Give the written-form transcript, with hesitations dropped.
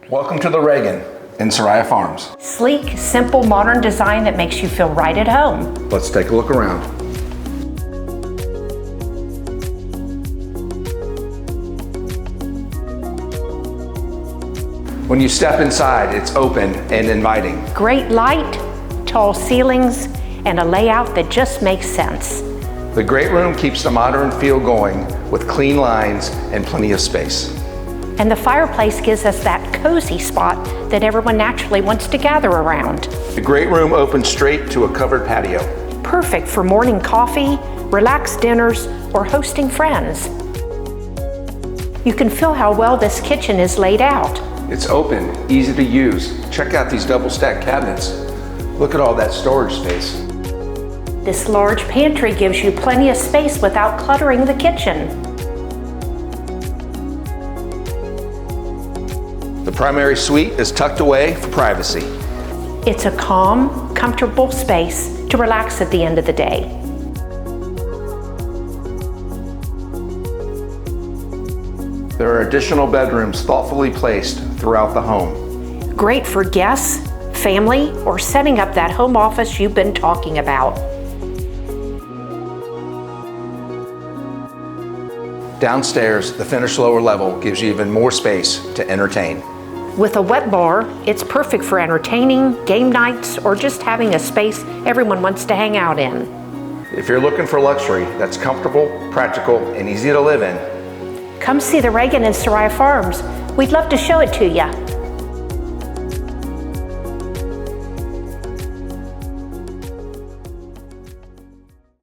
Welcome to the Regan in Soraya Farms. Sleek, simple, modern design that makes you feel right at home. Let's take a look around. When you step inside, it's open and inviting. Great light, tall ceilings, and a layout that just makes sense. The great room keeps the modern feel going with clean lines and plenty of space. And the fireplace gives us that cozy spot that everyone naturally wants to gather around. The great room opens straight to a covered patio. Perfect for morning coffee, relaxed dinners, or hosting friends. You can feel how well this kitchen is laid out. It's open, easy to use. Check out these double stacked cabinets. Look at all that storage space. This large pantry gives you plenty of space without cluttering the kitchen. The primary suite is tucked away for privacy. It's a calm, comfortable space to relax at the end of the day. There are additional bedrooms thoughtfully placed throughout the home. Great for guests, family, or setting up that home office you've been talking about. Downstairs, the finished lower level gives you even more space to entertain. With a wet bar, it's perfect for entertaining, game nights, or just having a space everyone wants to hang out in. If you're looking for luxury that's comfortable, practical, and easy to live in, come see the Regan and Soraya Farms. We'd love to show it to you.